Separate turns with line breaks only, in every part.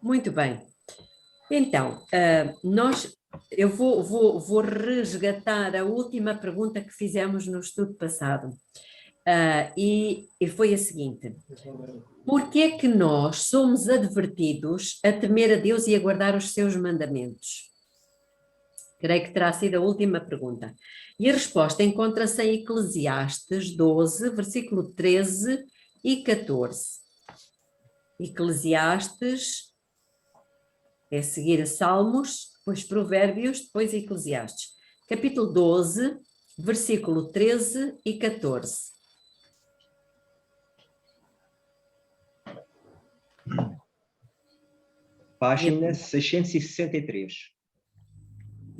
Muito bem. Então, eu vou resgatar a última pergunta que fizemos no estudo passado. E foi a seguinte: por que é que nós somos advertidos a temer a Deus e a guardar os seus mandamentos? Creio que terá sido a última pergunta. E a resposta encontra-se em Eclesiastes 12, versículo 13 e 14. Eclesiastes é seguir a Salmos, depois Provérbios, depois Eclesiastes. Capítulo 12, versículo 13 e 14.
Página 663.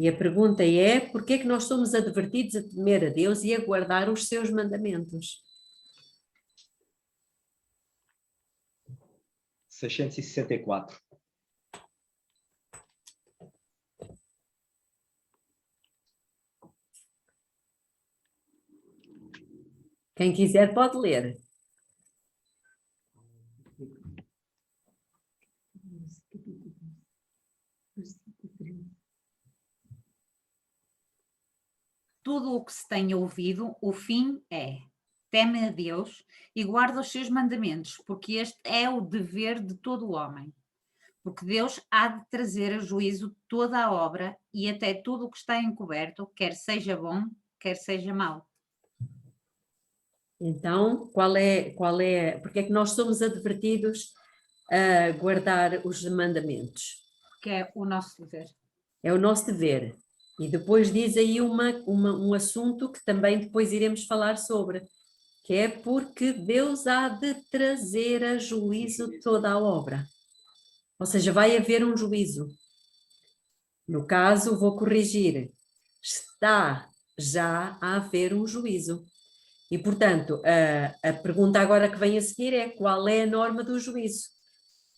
E a pergunta é: por que é que nós somos advertidos a temer a Deus e a guardar os seus mandamentos?
664.
Quem quiser pode ler.
Tudo o que se tem ouvido, o fim é: teme a Deus e guarda os seus mandamentos, porque este é o dever de todo o homem. Porque Deus há de trazer a juízo toda a obra e até tudo o que está encoberto, quer seja bom, quer seja mau.
Então, porque é que nós somos advertidos a guardar os mandamentos?
Porque é o nosso dever.
É o nosso dever. E depois diz aí um assunto que também depois iremos falar sobre, que é porque Deus há de trazer a juízo toda a obra. Ou seja, vai haver um juízo. No caso, vou corrigir, está já a haver um juízo. E, portanto, a pergunta agora que vem a seguir é: qual é a norma do juízo?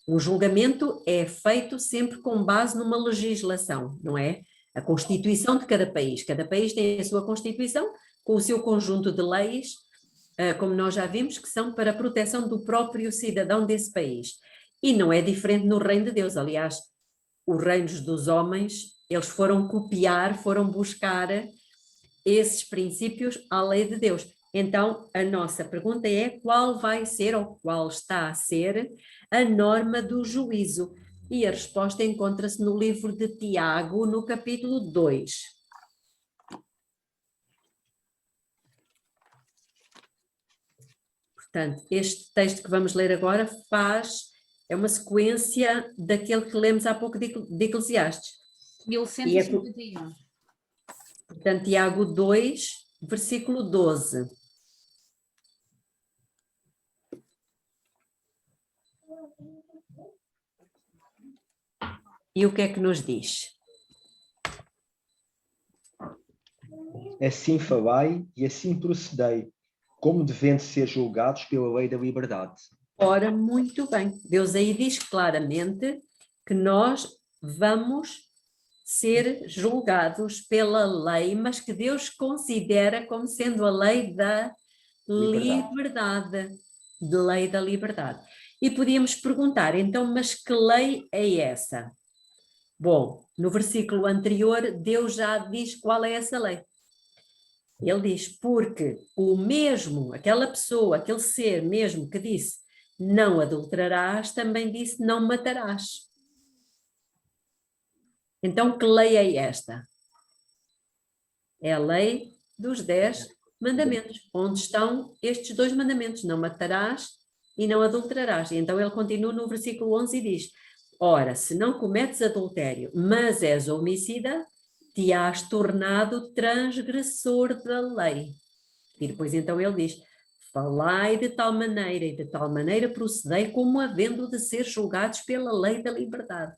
O julgamento é feito sempre com base numa legislação, não é? A Constituição de cada país. Cada país tem a sua Constituição, com o seu conjunto de leis, como nós já vimos, que são para a proteção do próprio cidadão desse país. E não é diferente no reino de Deus. Aliás, os reinos dos homens, eles foram copiar, foram buscar esses princípios à lei de Deus. Então, a nossa pergunta é: qual vai ser ou qual está a ser a norma do juízo? E a resposta encontra-se no livro de Tiago, no capítulo 2. Portanto, este texto que vamos ler agora é uma sequência daquele que lemos há pouco de Eclesiastes.
1151.
Portanto, Tiago 2, versículo 12. E o que é que nos diz?
Assim falai e assim procedei, como devendo ser julgados pela lei da liberdade.
Ora, muito bem. Deus aí diz claramente que nós vamos ser julgados pela lei, mas que Deus considera como sendo a lei da liberdade. De lei da liberdade. E podíamos perguntar, então, mas que lei é essa? Bom, no versículo anterior, Deus já diz qual é essa lei. Ele diz: porque o mesmo, aquela pessoa, aquele ser mesmo que disse não adulterarás, também disse não matarás. Então, que lei é esta? É a lei dos 10 mandamentos. Onde estão estes 2 mandamentos? Não matarás e não adulterarás. E então ele continua no versículo 11 e diz: ora, se não cometes adultério, mas és homicida, te has tornado transgressor da lei. E depois então ele diz: falai de tal maneira e de tal maneira procedei como havendo de ser julgados pela lei da liberdade.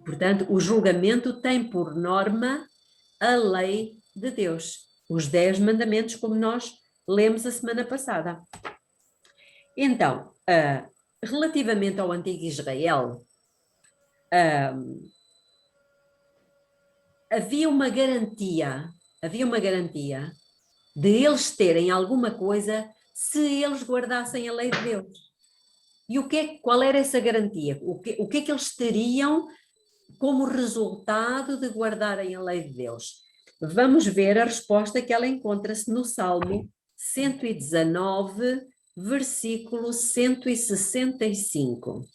Portanto, o julgamento tem por norma a lei de Deus, os 10 mandamentos, como nós lemos a semana passada. Então, relativamente ao antigo Israel, havia uma garantia de eles terem alguma coisa se eles guardassem a lei de Deus. E qual era essa garantia? O que é que eles teriam como resultado de guardarem a lei de Deus? Vamos ver a resposta, que ela encontra-se no Salmo 119, versículo 165.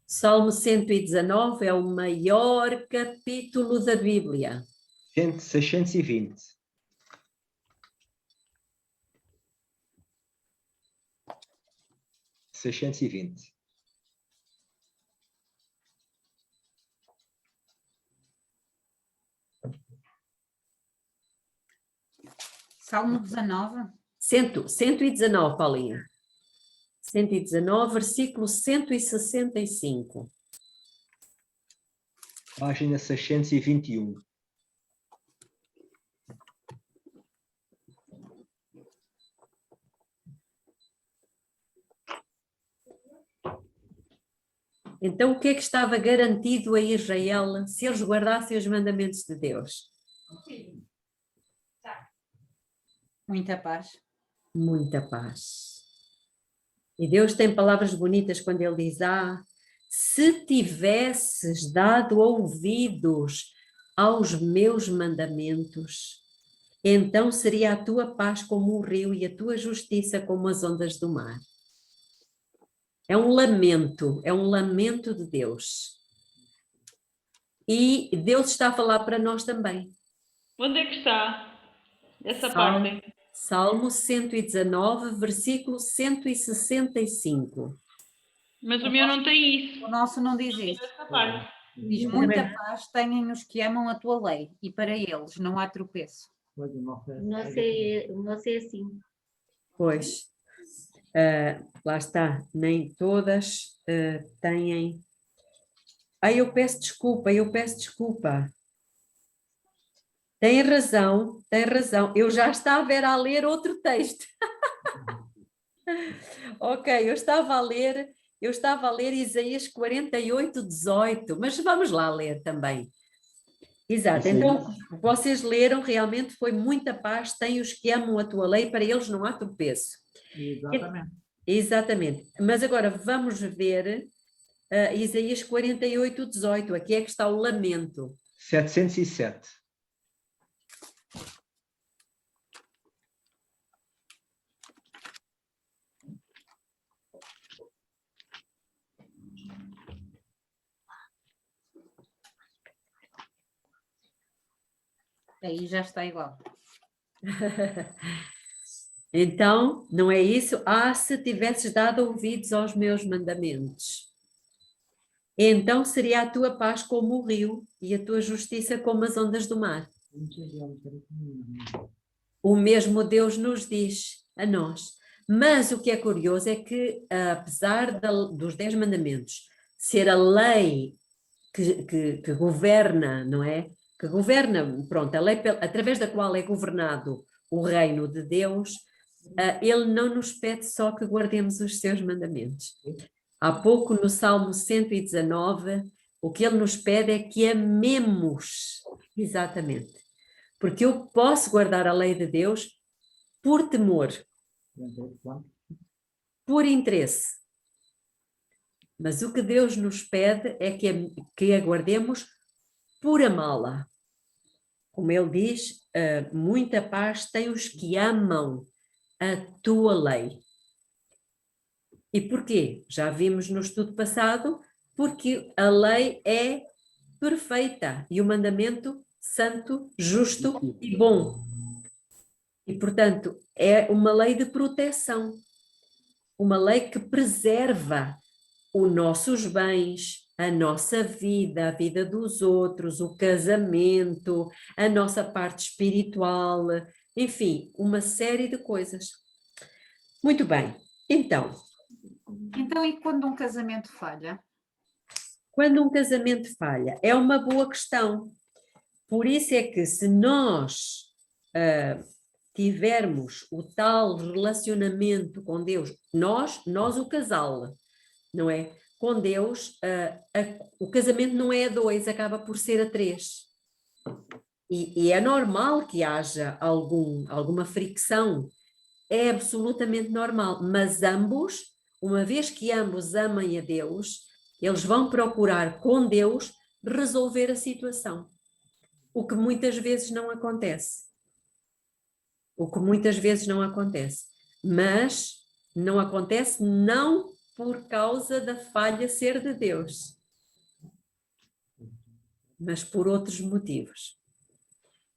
Salmo 119 é o maior capítulo da Bíblia.
620.
Salmo 19.
119, Paulinha. 119, versículo 165.
Página 621.
Então, o que é que estava garantido a Israel se eles guardassem os mandamentos de Deus?
Muita paz.
Muita paz. E Deus tem palavras bonitas quando Ele diz: se tivesses dado ouvidos aos meus mandamentos, então seria a tua paz como o rio e a tua justiça como as ondas do mar. É um lamento de Deus. E Deus está a falar para nós também.
Onde é que está essa parte?
Salmo 119, versículo 165.
Mas o meu não tem isso.
O nosso não diz isso.
Essa parte.
Diz: muita paz têm os que amam a tua lei, e para eles não há tropeço.
Não sei assim.
Pois, lá está, nem todas têm. Eu peço desculpa. Tem razão. Eu já estava a ler outro texto. Ok, eu estava a ler Isaías 48, 18, mas vamos lá ler também. Exato, então vocês leram, realmente foi muita paz, tem os que amam a tua lei, para eles não há tropeço. Exatamente. Mas agora vamos ver Isaías 48, 18, aqui é que está o lamento.
707.
Aí já está igual.
Então, não é isso? Se tivesses dado ouvidos aos meus mandamentos, então seria a tua paz como o rio e a tua justiça como as ondas do mar. O mesmo Deus nos diz a nós. Mas o que é curioso é que, apesar dos 10 mandamentos ser a lei que governa, não é? Que governa, pronto, a lei através da qual é governado o reino de Deus, ele não nos pede só que guardemos os seus mandamentos. Há pouco no Salmo 119, o que ele nos pede é que amemos, exatamente. Porque eu posso guardar a lei de Deus por temor, por interesse. Mas o que Deus nos pede é que a guardemos por amá-la. Como ele diz, muita paz tem os que amam a tua lei. E porquê? Já vimos no estudo passado, porque a lei é perfeita e o mandamento santo, justo e bom. E, portanto, é uma lei de proteção, uma lei que preserva os nossos bens, a nossa vida, a vida dos outros, o casamento, a nossa parte espiritual, enfim, uma série de coisas. Muito bem, então,
e quando um casamento falha?
Quando um casamento falha, é uma boa questão. Por isso é que se nós tivermos o tal relacionamento com Deus, nós o casal, não é? Com Deus, o casamento não é a 2, acaba por ser a 3. E é normal que haja alguma fricção é absolutamente normal, mas ambos, uma vez que ambos amem a Deus, eles vão procurar com Deus resolver a situação, o que muitas vezes não acontece. Mas não acontece não por causa da falha ser de Deus, mas por outros motivos.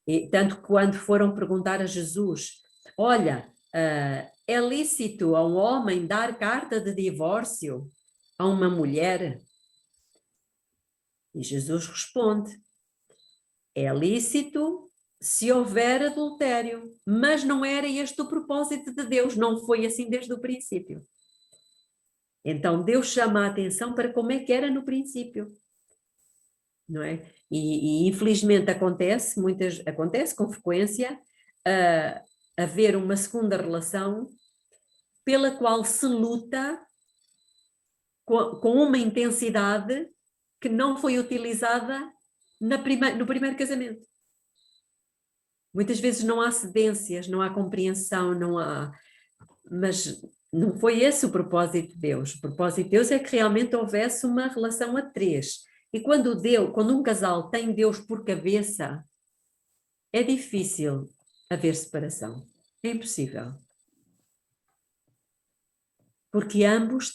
E, tanto que quando foram perguntar a Jesus, olha, é lícito a um homem dar carta de divórcio a uma mulher? E Jesus responde, é lícito se houver adultério, mas não era este o propósito de Deus, não foi assim desde o princípio. Então Deus chama a atenção para como é que era no princípio, não é? E infelizmente acontece com frequência, haver uma segunda relação pela qual se luta com uma intensidade que não foi utilizada no primeiro casamento. Muitas vezes não há cedências, não há compreensão, mas não foi esse o propósito de Deus. O propósito de Deus é que realmente houvesse uma relação a três. E quando um casal tem Deus por cabeça, é difícil haver separação. É impossível. Porque ambos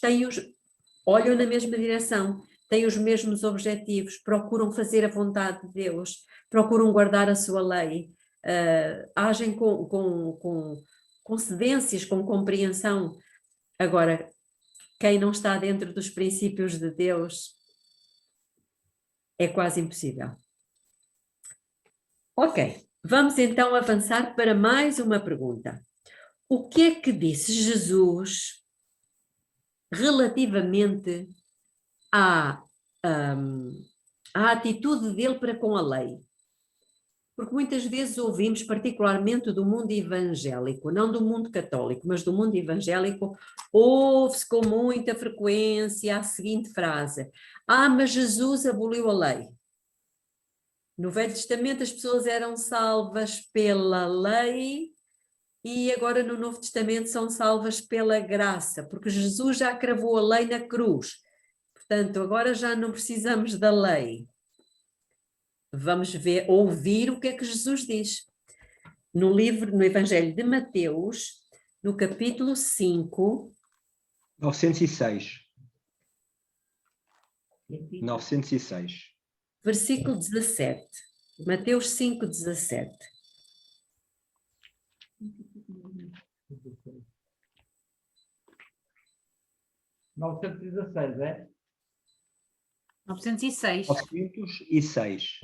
olham na mesma direção, têm os mesmos objetivos, procuram fazer a vontade de Deus, procuram guardar a sua lei, agem com cedências, com compreensão. Agora, quem não está dentro dos princípios de Deus é quase impossível. Ok, vamos então avançar para mais uma pergunta. O que é que disse Jesus relativamente à atitude dele para com a lei? Porque muitas vezes ouvimos, particularmente do mundo evangélico, não do mundo católico, mas do mundo evangélico, ouve-se com muita frequência a seguinte frase: mas Jesus aboliu a lei. No Velho Testamento as pessoas eram salvas pela lei e agora no Novo Testamento são salvas pela graça, porque Jesus já cravou a lei na cruz. Portanto, agora já não precisamos da lei. Vamos ouvir o que é que Jesus diz. No Evangelho de Mateus, no capítulo 5...
906. 906.
Versículo 17. Mateus 5, 17.
É?
906.
906.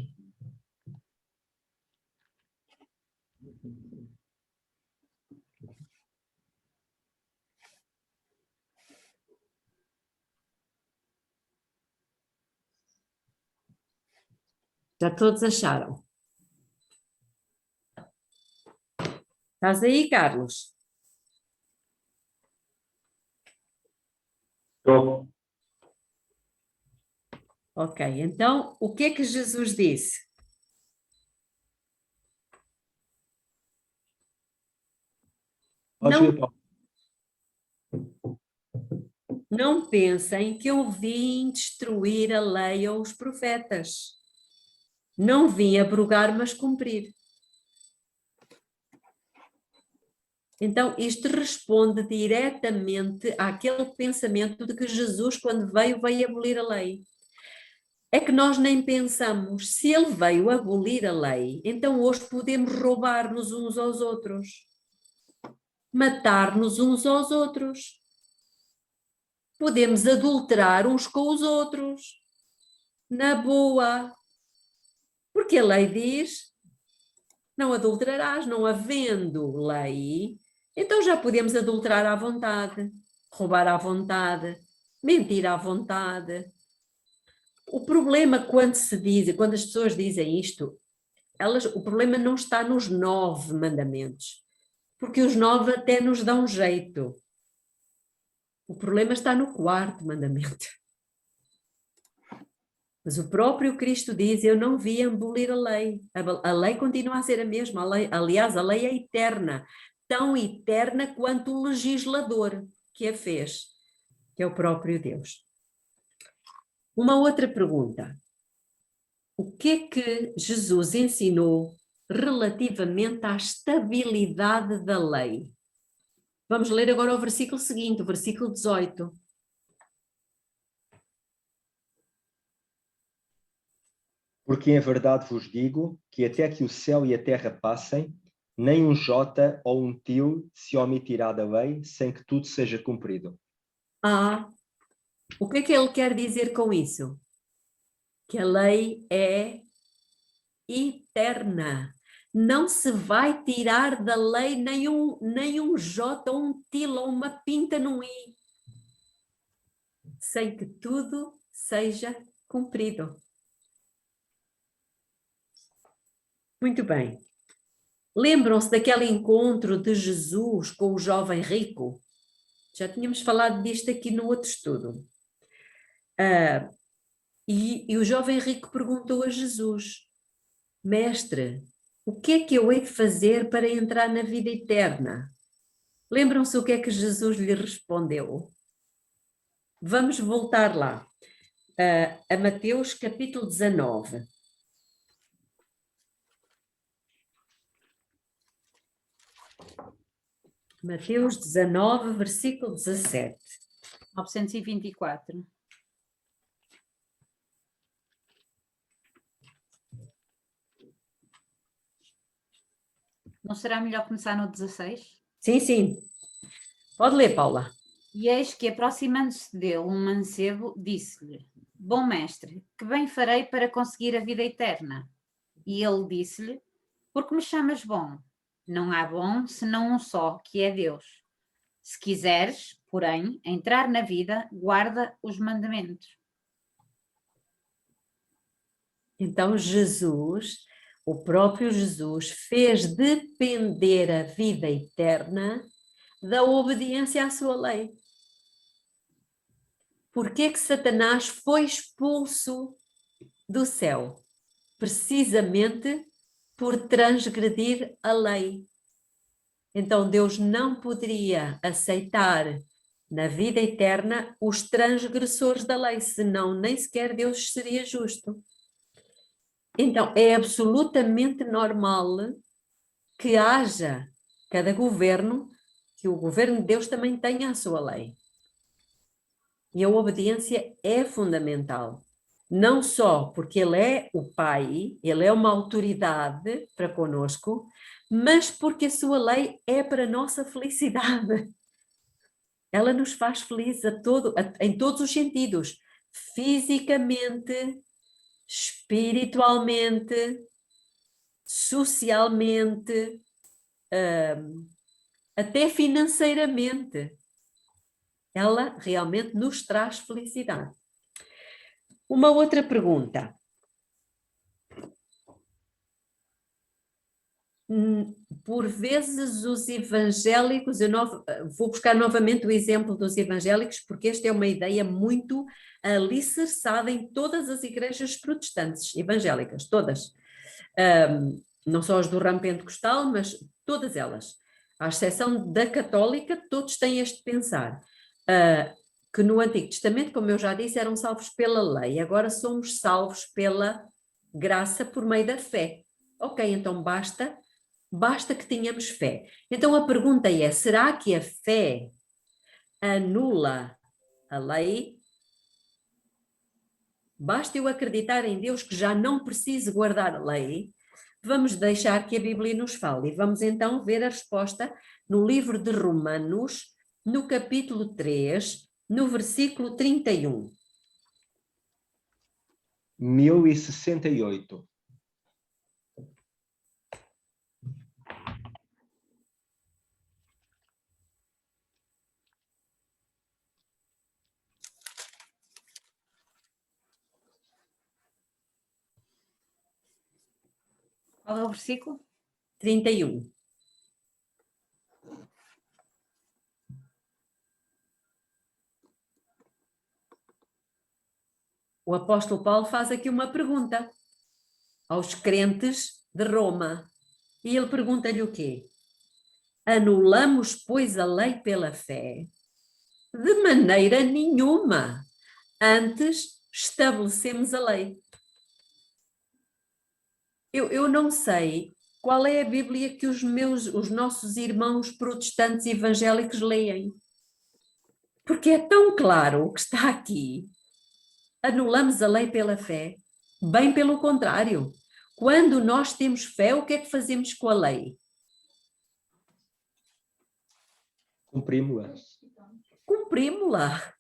Já todos acharam? Estás aí, Carlos?
Estou.
Ok, então o que é que Jesus disse? Não pensem que eu vim destruir a lei ou os profetas. Não vim abrogar, mas cumprir. Então, isto responde diretamente àquele pensamento de que Jesus, quando veio abolir a lei. É que nós nem pensamos, se ele veio abolir a lei, então hoje podemos roubar-nos uns aos outros, matar-nos uns aos outros, podemos adulterar uns com os outros, na boa. Porque a lei diz, não adulterarás, não havendo lei, então já podemos adulterar à vontade, roubar à vontade, mentir à vontade. O problema quando as pessoas dizem isto, o problema não está nos 9 mandamentos, porque os 9 até nos dão jeito. O problema está no 4º mandamento. Mas o próprio Cristo diz, eu não vim abolir a lei. A lei continua a ser a mesma. Aliás, a lei é eterna. tão eterna quanto o legislador que a fez, que é o próprio Deus. Uma outra pergunta. O que é que Jesus ensinou relativamente à estabilidade da lei? Vamos ler agora o versículo seguinte, o versículo 18.
Porque em verdade vos digo que até que o céu e a terra passem, nem um jota ou um tio se omitirá da lei sem que tudo seja cumprido.
O que é que ele quer dizer com isso? Que a lei é eterna. Não se vai tirar da lei nem um J ou um til ou uma pinta num I, sem que tudo seja cumprido. Muito bem. Lembram-se daquele encontro de Jesus com o jovem rico? Já tínhamos falado disto aqui no outro estudo. E o jovem rico perguntou a Jesus: Mestre, o que é que eu hei de fazer para entrar na vida eterna? Lembram-se o que é que Jesus lhe respondeu? Vamos voltar lá, a Mateus capítulo 19. Mateus 19, versículo 17.
924. Não será melhor começar no 16?
Sim, sim. Pode ler, Paula.
E eis que, aproximando-se dele, um mancebo disse-lhe: Bom mestre, que bem farei para conseguir a vida eterna? E ele disse-lhe: Por que me chamas bom? Não há bom senão um só, que é Deus. Se quiseres, porém, entrar na vida, guarda os mandamentos.
Então Jesus, o próprio Jesus, fez depender a vida eterna da obediência à sua lei. Por que que Satanás foi expulso do céu? Precisamente por transgredir a lei. Então Deus não poderia aceitar na vida eterna os transgressores da lei, senão nem sequer Deus seria justo. Então é absolutamente normal que haja cada governo, que o governo de Deus também tenha a sua lei. E a obediência é fundamental. Não só porque Ele é o Pai, Ele é uma autoridade para conosco, mas porque a sua lei é para a nossa felicidade. Ela nos faz felizes em todos os sentidos. Fisicamente, espiritualmente, socialmente, até financeiramente. Ela realmente nos traz felicidade. Uma outra pergunta. Por vezes os evangélicos, vou buscar novamente o exemplo dos evangélicos, porque esta é uma ideia muito alicerçada em todas as igrejas protestantes evangélicas, todas. Não só as do ramo pentecostal, mas todas elas. À exceção da católica, todos têm este pensar. Que no Antigo Testamento, como eu já disse, eram salvos pela lei, agora somos salvos pela graça por meio da fé. Ok, então basta que tenhamos fé. Então a pergunta é, será que a fé anula a lei? Basta eu acreditar em Deus que já não preciso guardar a lei? Vamos deixar que a Bíblia nos fale e vamos então ver a resposta no livro de Romanos, no capítulo 3, no versículo 31.
1068.
Qual é o versículo?
31. O apóstolo Paulo faz aqui uma pergunta aos crentes de Roma. E ele pergunta-lhe o quê? Anulamos, pois, a lei pela fé? De maneira nenhuma. Antes, estabelecemos a lei. Eu não sei qual é a Bíblia que os nossos irmãos protestantes evangélicos leem. Porque é tão claro o que está aqui. Anulamos a lei pela fé? Bem pelo contrário. Quando nós temos fé, o que é que fazemos com a lei?
Cumprimos-la.
Cumprimos-la.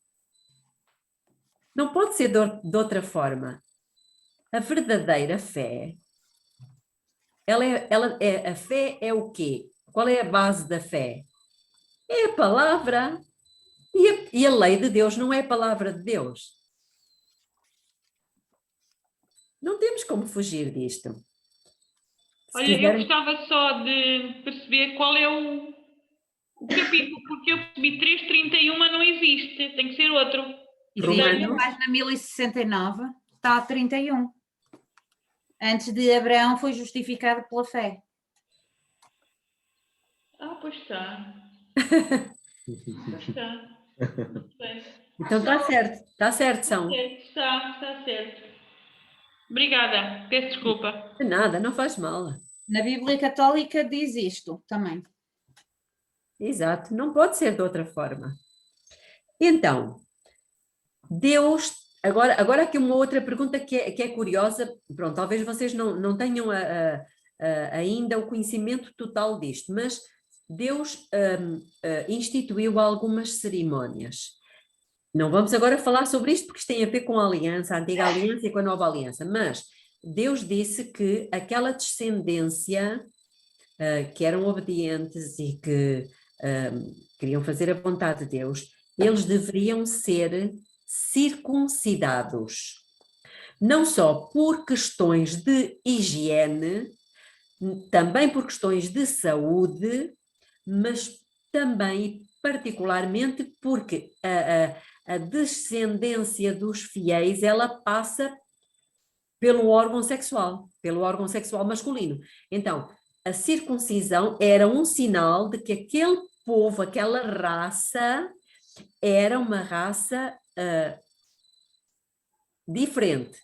Não pode ser de outra forma. A verdadeira fé, a fé é o quê? Qual é a base da fé? É a palavra. E a lei de Deus não é a palavra de Deus. Não temos como fugir disto.
Olha, eu gostava só de perceber qual é o capítulo, porque eu percebi 3:31 não existe, tem que ser outro.
Existe, na página 1069, está a 31. Antes de Abraão foi justificado pela fé.
Ah, pois está. Pois está. Muito bem.
Então está certo, São.
Está certo. Obrigada, peço desculpa.
De nada, não faz mal.
Na Bíblia Católica diz isto também.
Exato, não pode ser de outra forma. Então, Deus, agora aqui uma outra pergunta que é curiosa, pronto, talvez vocês não tenham ainda o conhecimento total disto, mas Deus instituiu algumas cerimónias. Não vamos agora falar sobre isto porque isto tem a ver com a aliança, a antiga aliança e com a nova aliança, mas Deus disse que aquela descendência que eram obedientes e que queriam fazer a vontade de Deus, eles deveriam ser circuncidados. Não só por questões de higiene, também por questões de saúde, mas também particularmente porque a descendência dos fiéis, ela passa pelo órgão sexual masculino. Então, a circuncisão era um sinal de que aquele povo, aquela raça, era uma raça diferente.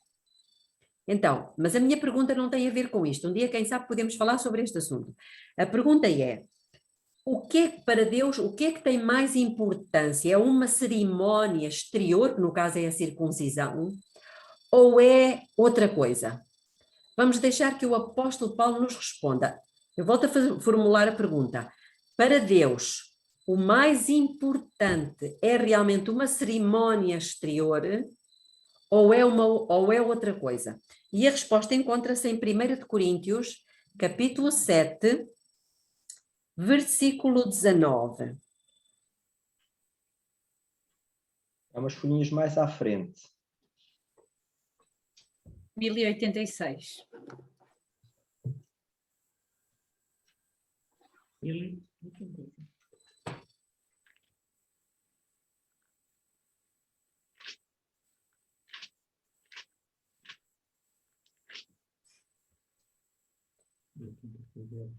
Então, mas a minha pergunta não tem a ver com isto. Um dia, quem sabe, podemos falar sobre este assunto. A pergunta é, o que é que para Deus, o que é que tem mais importância? É uma cerimónia exterior, que no caso é a circuncisão, ou é outra coisa? Vamos deixar que o apóstolo Paulo nos responda. Eu volto a formular a pergunta. Para Deus, o mais importante é realmente uma cerimónia exterior ou é outra coisa? E a resposta encontra-se em 1 Coríntios, capítulo 7, versículo 19.
Há umas folhinhas mais à frente.
1086.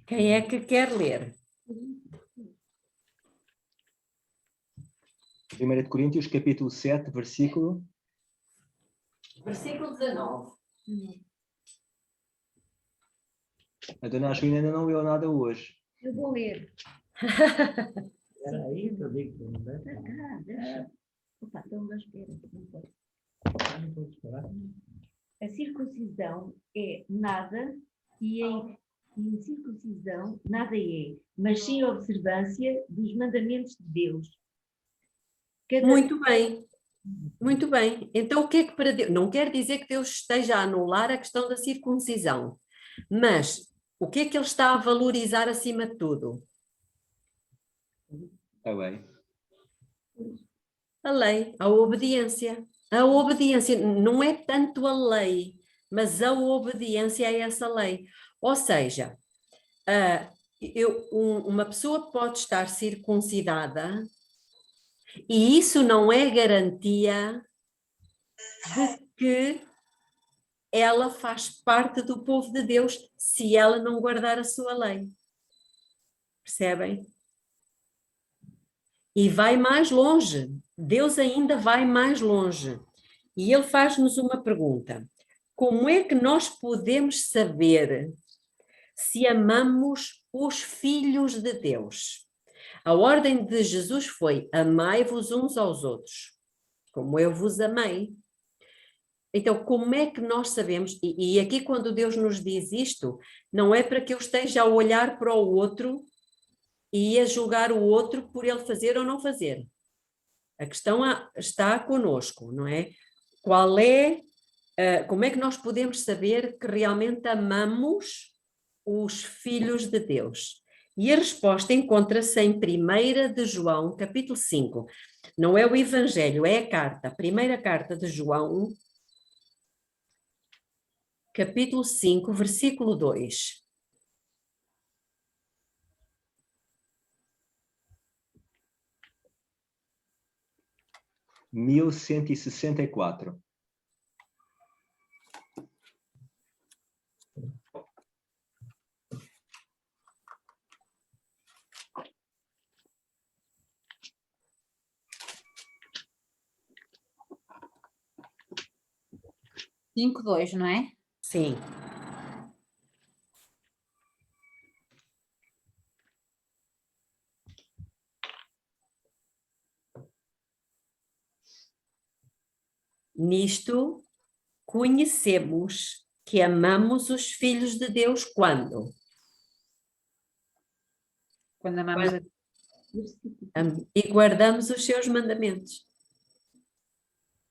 Quem é que quer ler?
1 Coríntios, capítulo 7, versículo...
Versículo 19.
A dona Angelina ainda não leu nada hoje.
Eu vou ler.
Espera aí, eu digo, não é?
Deixa. Opa, estão à espera. Não pode.
Não pode esperar.
A circuncisão é nada e em circuncisão nada é, mas sim a observância dos mandamentos de Deus.
Muito bem. Muito bem. Então, o que é que para Deus... Não quer dizer que Deus esteja a anular a questão da circuncisão, mas o que é que ele está a valorizar acima de tudo?
Está bem.
A lei, a obediência. A obediência não é tanto a lei, mas a obediência a essa lei. Ou seja, uma pessoa pode estar circuncidada e isso não é garantia de que ela faz parte do povo de Deus se ela não guardar a sua lei. Percebem? E vai mais longe. Deus ainda vai mais longe. E ele faz-nos uma pergunta. Como é que nós podemos saber se amamos os filhos de Deus? A ordem de Jesus foi: amai-vos uns aos outros, como eu vos amei. Então, como é que nós sabemos? E aqui, quando Deus nos diz isto, não é para que eu esteja a olhar para o outro e a julgar o outro por ele fazer ou não fazer. A questão está conosco, não é? Como é que nós podemos saber que realmente amamos os filhos de Deus? E a resposta encontra-se em 1 de João, capítulo 5. Não é o Evangelho, é a carta. A primeira carta de João, capítulo 5, versículo 2.
(1164).
Cinco, 2, não é?
Sim. Nisto conhecemos que amamos os filhos de Deus quando?
Quando amamos a
E guardamos os seus mandamentos.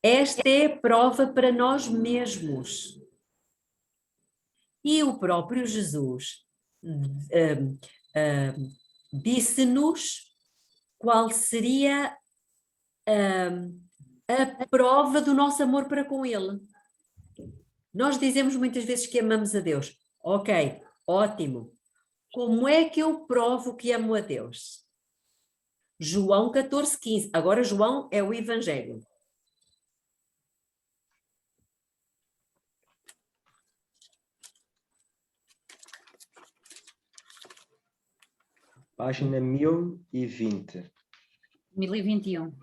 Esta é a prova para nós mesmos. E o próprio Jesus disse-nos qual seria a prova do nosso amor para com Ele. Nós dizemos muitas vezes que amamos a Deus. Ok, ótimo. Como é que eu provo que amo a Deus? João 14:15. Agora João é o Evangelho.
Página 1020.
1021.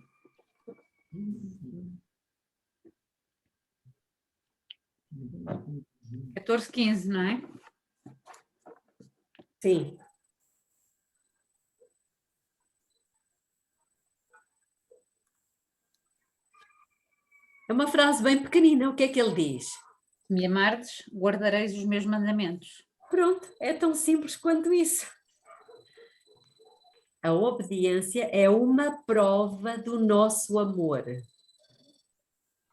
14:15, não é?
Sim. É uma frase bem pequenina. O que é que ele diz?
Se me amardes, guardareis os meus mandamentos.
Pronto, é tão simples quanto isso. A obediência é uma prova do nosso amor.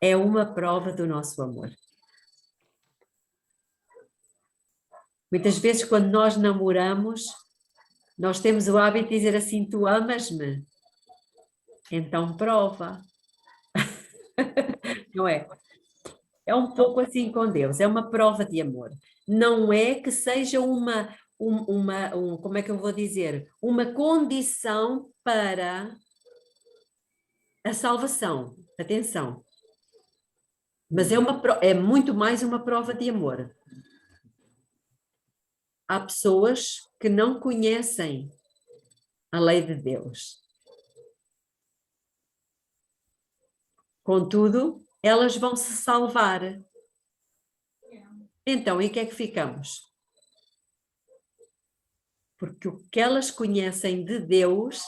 É uma prova do nosso amor. Muitas vezes, quando nós namoramos, nós temos o hábito de dizer assim: tu amas-me? Então prova. Não é? É um pouco assim com Deus, é uma prova de amor. Não é que seja como é que eu vou dizer? Uma condição para a salvação. Atenção. Mas é muito mais uma prova de amor. Há pessoas que não conhecem a lei de Deus. Contudo, elas vão se salvar. Então, e o que é que ficamos? Porque o que elas conhecem de Deus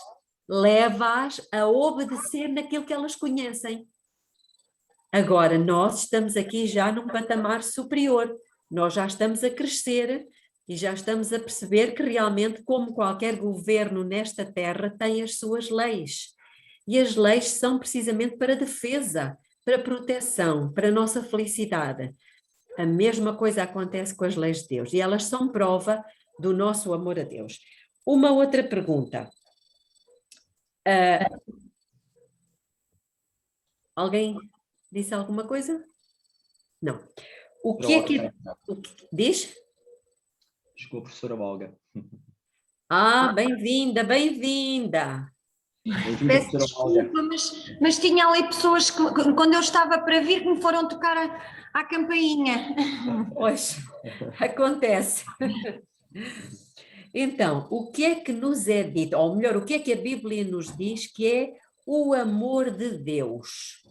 leva-as a obedecer naquilo que elas conhecem. Agora, nós estamos aqui já num patamar superior. Nós já estamos a crescer e já estamos a perceber que realmente, como qualquer governo nesta terra, tem as suas leis. E as leis são precisamente para defesa, para proteção, para a nossa felicidade. A mesma coisa acontece com as leis de Deus e elas são prova do nosso amor a Deus. Uma outra pergunta. Alguém disse alguma coisa? Não. O que é que... Diz?
Desculpa, professora Olga.
Bem-vinda, bem-vinda.
Peço desculpa, mas tinha ali pessoas que, quando eu estava para vir, que me foram tocar à campainha.
Pois, acontece. Então, o que é que nos é dito, ou melhor, o que é que a Bíblia nos diz que é o amor de Deus?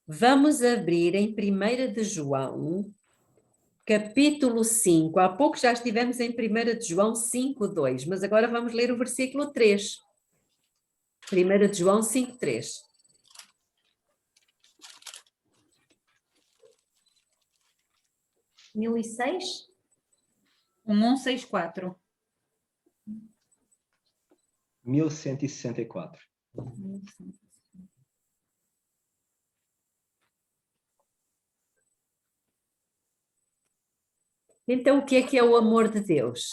Vamos abrir em 1 de João, capítulo 5. Há pouco já estivemos em 1 de João 5:2, mas agora vamos ler o versículo 3. 1 de João 5:3.
(1006)
1164.
1164.
Então, o que é o amor de Deus?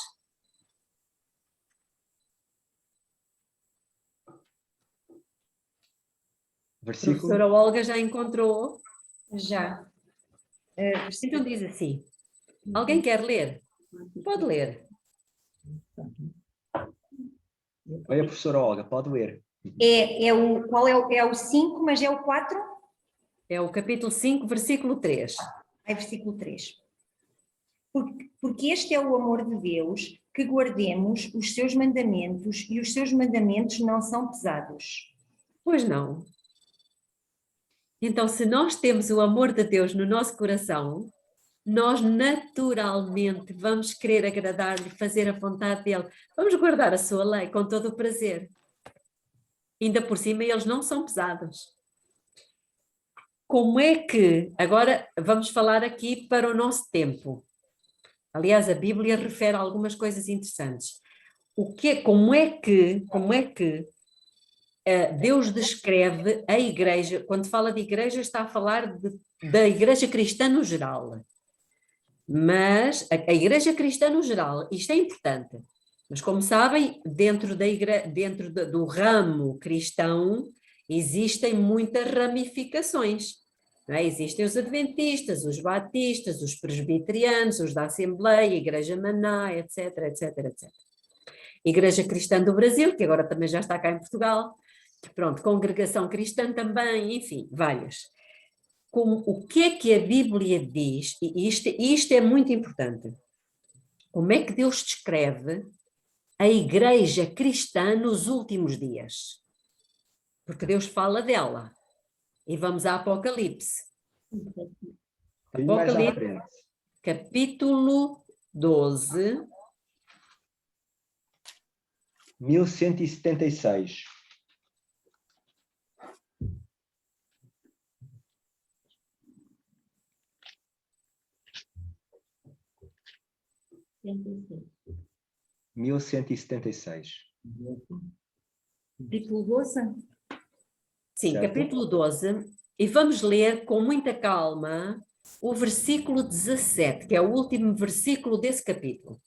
A
Versículo.
professora Olga já encontrou?
Já.
Então diz assim. Alguém quer ler? Pode ler.
Oi, a professora Olga, pode ler.
Qual é o 5, mas é o 4?
É o capítulo 5, versículo 3.
É versículo 3. Porque este é o amor de Deus, que guardemos os seus mandamentos, e os seus mandamentos não são pesados.
Pois não. Então, se nós temos o amor de Deus no nosso coração, nós naturalmente vamos querer agradar-lhe, fazer a vontade dele. Vamos guardar a sua lei com todo o prazer. Ainda por cima, eles não são pesados. Como é que... Agora, vamos falar aqui para o nosso tempo. Aliás, a Bíblia refere a algumas coisas interessantes. Como é que Deus descreve a igreja? Quando fala de igreja, está a falar da igreja cristã no geral. Mas a igreja cristã no geral, isto é importante. Mas como sabem, dentro do ramo cristão, existem muitas ramificações. Não é? Existem os adventistas, os batistas, os presbiterianos, os da Assembleia, a Igreja Maná, etc, etc, etc. Igreja Cristã do Brasil, que agora também já está cá em Portugal. Pronto, Congregação Cristã também, enfim, várias. O que é que a Bíblia diz, e isto é muito importante, como é que Deus descreve a Igreja Cristã nos últimos dias? Porque Deus fala dela. E vamos a Apocalipse. Apocalipse, capítulo 12.
1176.
Capítulo 12?
Sim,
certo?
Capítulo 12. E vamos ler com muita calma o versículo 17, que é o último versículo desse capítulo.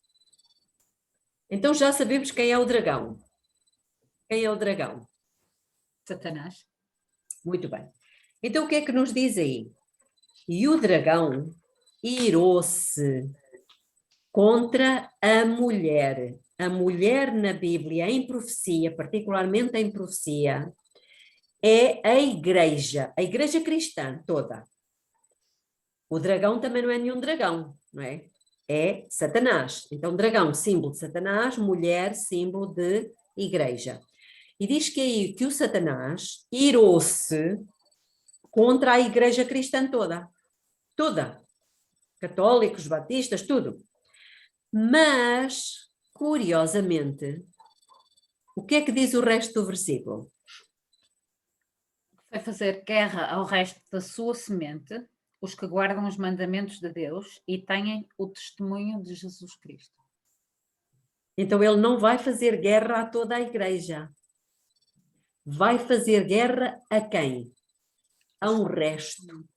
Então já sabemos quem é o dragão. Quem é o dragão?
Satanás.
Muito bem. Então o que é que nos diz aí? E o dragão irou-se contra a mulher. A mulher na Bíblia, em profecia, particularmente em profecia, é a igreja cristã toda. O dragão também não é nenhum dragão, não é? É Satanás. Então, dragão, símbolo de Satanás, mulher, símbolo de igreja. E diz que aí que o Satanás irou-se contra a igreja cristã toda. Toda. Católicos, batistas, tudo. Mas, curiosamente, o que é que diz o resto do versículo?
Vai fazer guerra ao resto da sua semente, os que guardam os mandamentos de Deus e têm o testemunho de Jesus Cristo.
Então ele não vai fazer guerra a toda a igreja. Vai fazer guerra a quem? A um resto.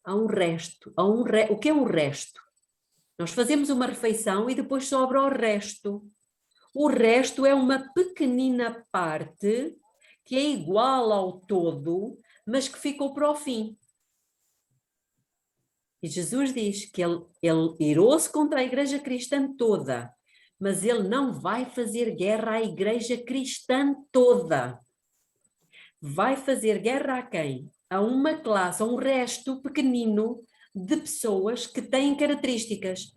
O que é o resto? Nós fazemos uma refeição e depois sobra o resto. O resto é uma pequenina parte que é igual ao todo, mas que ficou para o fim. E Jesus diz que ele irou-se contra a igreja cristã toda, mas ele não vai fazer guerra à igreja cristã toda. Vai fazer guerra a quem? A uma classe, a um resto pequenino de pessoas que têm características.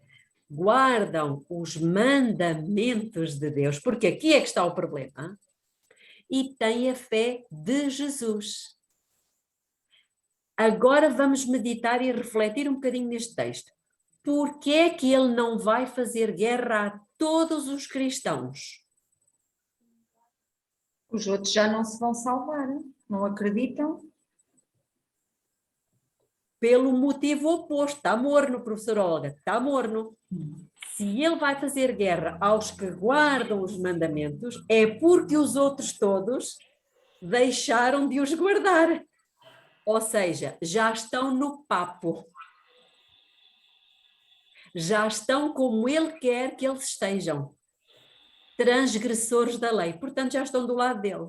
guardam os mandamentos de Deus, porque aqui é que está o problema, e têm a fé de Jesus. Agora vamos meditar e refletir um bocadinho neste texto. Por que é que ele não vai fazer guerra a todos os cristãos?
Os outros já não se vão salvar, não acreditam?
Pelo motivo oposto, está morno, professor Olga, está morno. Se ele vai fazer guerra aos que guardam os mandamentos, é porque os outros todos deixaram de os guardar. Ou seja, já estão no papo. Já estão como ele quer que eles estejam. Transgressores da lei. Portanto, já estão do lado dele.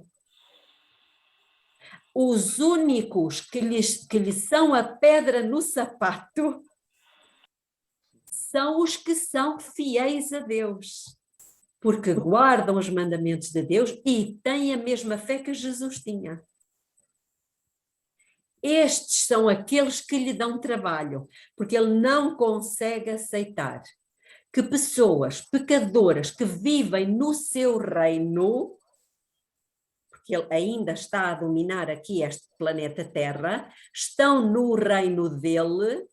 Os únicos que lhe são a pedra no sapato são os que são fiéis a Deus, porque guardam os mandamentos de Deus e têm a mesma fé que Jesus tinha. Estes são aqueles que lhe dão trabalho, porque ele não consegue aceitar que pessoas pecadoras que vivem no seu reino, porque ele ainda está a dominar aqui este planeta Terra, estão no reino dele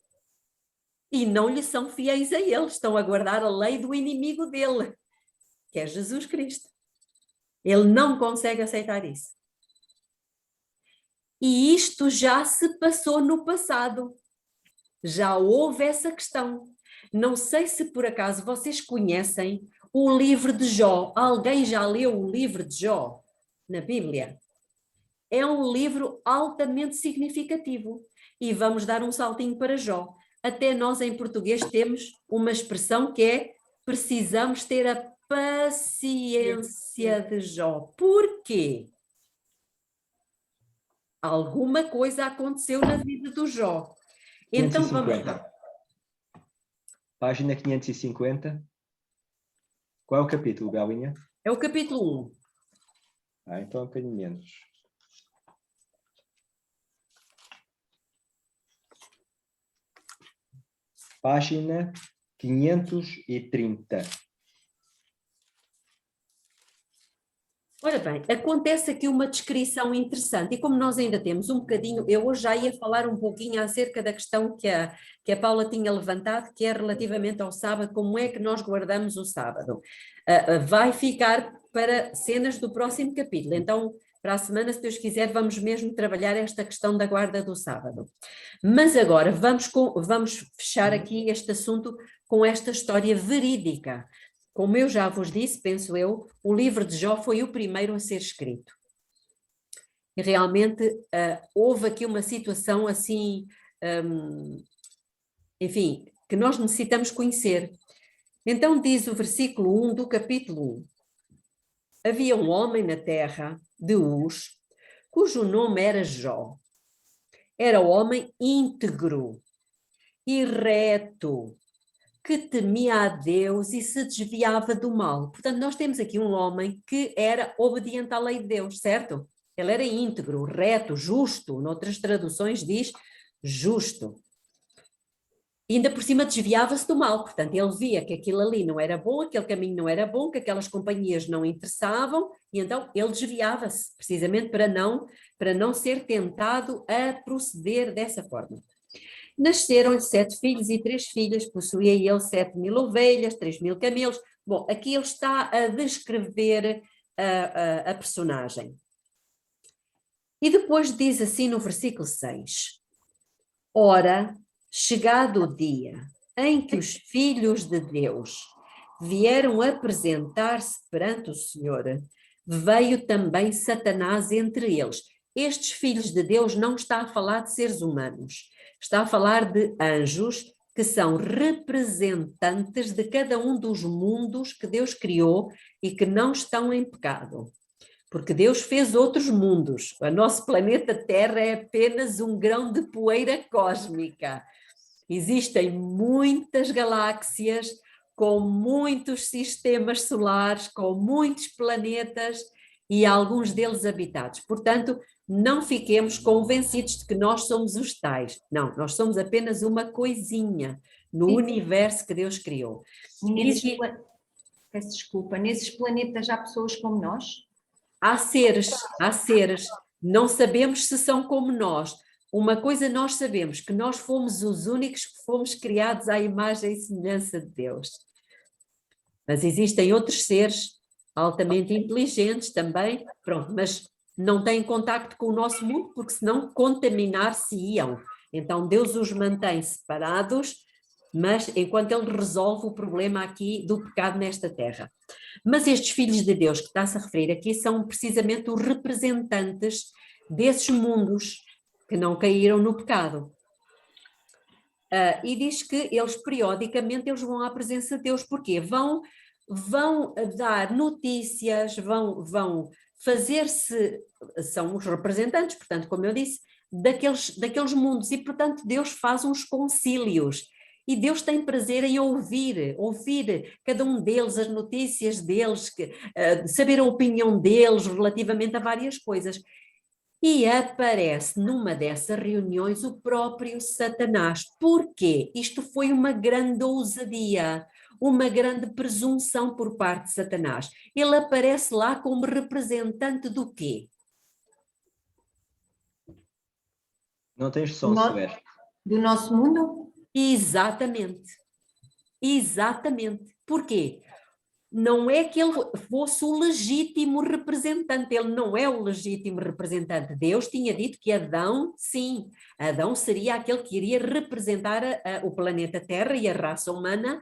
e não lhe são fiéis a ele, estão a guardar a lei do inimigo dele, que é Jesus Cristo. Ele não consegue aceitar isso. E isto já se passou no passado. Já houve essa questão. Não sei se por acaso vocês conhecem o livro de Jó. Alguém já leu o livro de Jó na Bíblia? É um livro altamente significativo. E vamos dar um saltinho para Jó. Até nós em português temos uma expressão que é: precisamos ter a paciência de Jó. Por quê? Alguma coisa aconteceu na vida do Jó. Então
550.
vamos lá.
Página 550. Qual é o capítulo, Belinha?
É o capítulo 1.
Então é um bocadinho menos. Página 530.
Ora bem, acontece aqui uma descrição interessante, e como nós ainda temos um bocadinho, eu hoje já ia falar um pouquinho acerca da questão que a Paula tinha levantado, que é relativamente ao sábado, como é que nós guardamos o sábado. Vai ficar para cenas do próximo capítulo, então para a semana, se Deus quiser, vamos mesmo trabalhar esta questão da guarda do sábado. Mas agora vamos fechar aqui este assunto com esta história verídica. Como eu já vos disse, penso eu, o livro de Jó foi o primeiro a ser escrito. E realmente houve aqui uma situação assim, enfim, que nós necessitamos conhecer. Então diz o versículo 1 do capítulo 1. Havia um homem na terra de Uz, cujo nome era Jó. Era homem íntegro e reto, que temia a Deus e se desviava do mal. Portanto, nós temos aqui um homem que era obediente à lei de Deus, certo? Ele era íntegro, reto, justo. Noutras traduções diz justo. E ainda por cima desviava-se do mal. Portanto, ele via que aquilo ali não era bom, aquele caminho não era bom, que aquelas companhias não interessavam, e então ele desviava-se, precisamente para não ser tentado a proceder dessa forma. Nasceram-lhe 7 filhos e 3 filhas, possuía ele 7.000 ovelhas, 3.000 camelos. Bom, aqui ele está a descrever a personagem. E depois diz assim no versículo 6. Ora, chegado o dia em que os filhos de Deus vieram apresentar-se perante o Senhor, veio também Satanás entre eles. Estes filhos de Deus não está a falar de seres humanos. Está a falar de anjos que são representantes de cada um dos mundos que Deus criou e que não estão em pecado. Porque Deus fez outros mundos. O nosso planeta Terra é apenas um grão de poeira cósmica. Existem muitas galáxias com muitos sistemas solares, com muitos planetas e alguns deles habitados. Portanto, não fiquemos convencidos de que nós somos os tais. Não, nós somos apenas uma coisinha no
Sim.
universo que Deus criou.
Peço desculpa, nesses planetas há pessoas como nós?
Há seres, não sabemos se são como nós. Uma coisa nós sabemos, que nós fomos os únicos que fomos criados à imagem e semelhança de Deus. Mas existem outros seres altamente inteligentes também, pronto, mas não têm contacto com o nosso mundo, porque senão contaminar-se-iam. Então Deus os mantém separados, mas enquanto Ele resolve o problema aqui do pecado nesta terra. Mas estes filhos de Deus que está-se a referir aqui são precisamente os representantes desses mundos que não caíram no pecado. E diz que eles periodicamente eles vão à presença de Deus, porque vão dar notícias, vão fazer-se, são os representantes, portanto, como eu disse, daqueles mundos, e portanto Deus faz uns concílios, e Deus tem prazer em ouvir cada um deles, as notícias deles, saber a opinião deles relativamente a várias coisas. E aparece numa dessas reuniões o próprio Satanás. Porquê? Isto foi uma grande ousadia, uma grande presunção por parte de Satanás. Ele aparece lá como representante do quê?
Não tens som, Silvestre.
Do nosso mundo?
Exatamente. Exatamente. Porquê? Não é que ele fosse o legítimo representante, ele não é o legítimo representante. Deus tinha dito que Adão, sim, Adão seria aquele que iria representar o planeta Terra e a raça humana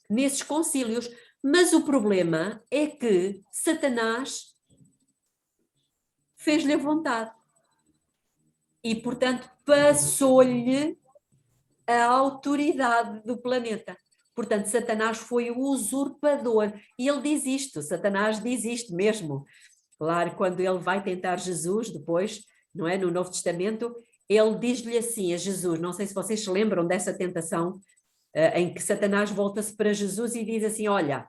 nesses concílios. Mas o problema é que Satanás fez-lhe a vontade e, portanto, passou-lhe a autoridade do planeta. Portanto, Satanás foi o usurpador. E ele diz isto, Satanás diz isto mesmo. Claro, quando ele vai tentar Jesus depois, não é? No Novo Testamento, ele diz-lhe assim a Jesus, não sei se vocês se lembram dessa tentação, em que Satanás volta-se para Jesus e diz assim, olha,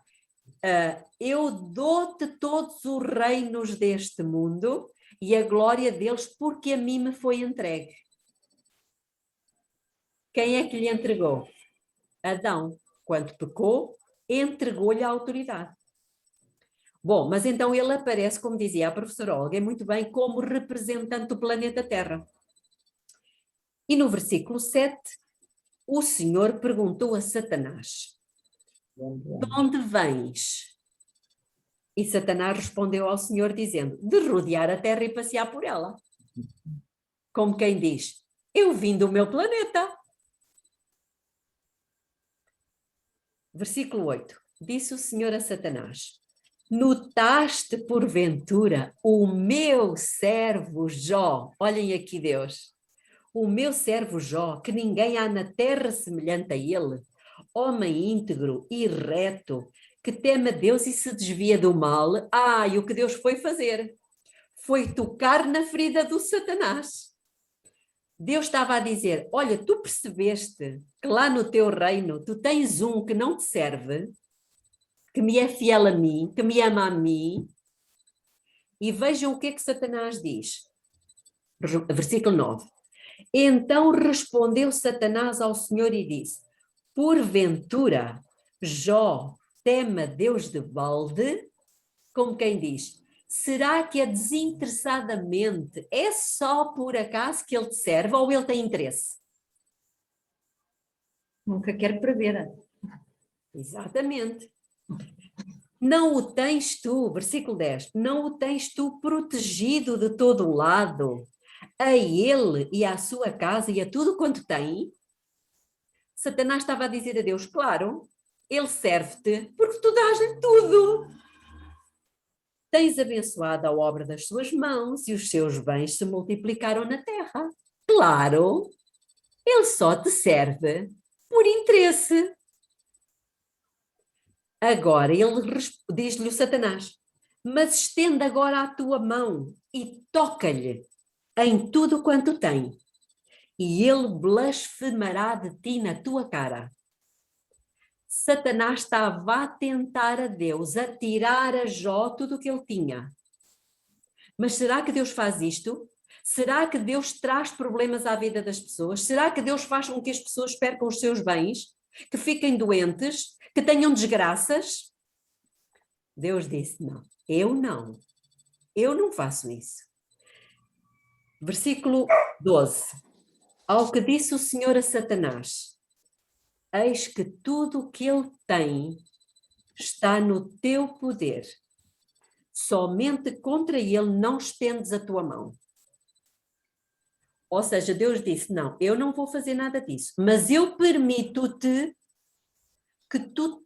eu dou-te todos os reinos deste mundo e a glória deles porque a mim me foi entregue. Quem é que lhe entregou? Adão. Quando pecou, entregou-lhe a autoridade. Bom, mas então ele aparece, como dizia a professora Olga, muito bem, como representante do planeta Terra. E no versículo 7, o Senhor perguntou a Satanás, de onde vens? E Satanás respondeu ao Senhor dizendo, de rodear a terra e passear por ela. Como quem diz, eu vim do meu planeta. Versículo 8. Disse o Senhor a Satanás, notaste porventura o meu servo Jó, olhem aqui Deus, o meu servo Jó, que ninguém há na terra semelhante a ele, homem íntegro e reto, que teme a Deus e se desvia do mal. E o que Deus foi fazer? Foi tocar na ferida do Satanás. Deus estava a dizer, olha, tu percebeste que lá no teu reino tu tens um que não te serve, que me é fiel a mim, que me ama a mim. E vejam o que é que Satanás diz. Versículo 9. Então respondeu Satanás ao Senhor e disse, porventura Jó teme a Deus de balde? Como quem diz, será que é desinteressadamente, é só por acaso que ele te serve ou ele tem interesse?
Nunca quero prever.
Exatamente. Não o tens tu, versículo 10, não o tens tu protegido de todo o lado, a ele e à sua casa e a tudo quanto tem? Satanás estava a dizer a Deus, claro, ele serve-te porque tu dás-lhe tudo. Tens abençoado a obra das suas mãos e os seus bens se multiplicaram na terra. Claro, ele só te serve por interesse. Agora ele diz-lhe o Satanás, mas estende agora a tua mão e toca-lhe em tudo quanto tem, e ele blasfemará de ti na tua cara. Satanás estava a tentar a Deus, a tirar a Jó tudo o que ele tinha. Mas será que Deus faz isto? Será que Deus traz problemas à vida das pessoas? Será que Deus faz com que as pessoas percam os seus bens? que fiquem doentes, que tenham desgraças? Deus disse, não, eu não faço isso. Versículo 12. Ao que disse o Senhor a Satanás, eis que tudo o que ele tem está no teu poder. Somente contra ele não estendes a tua mão. Ou seja, Deus disse, não, eu não vou fazer nada disso, mas eu permito-te que tu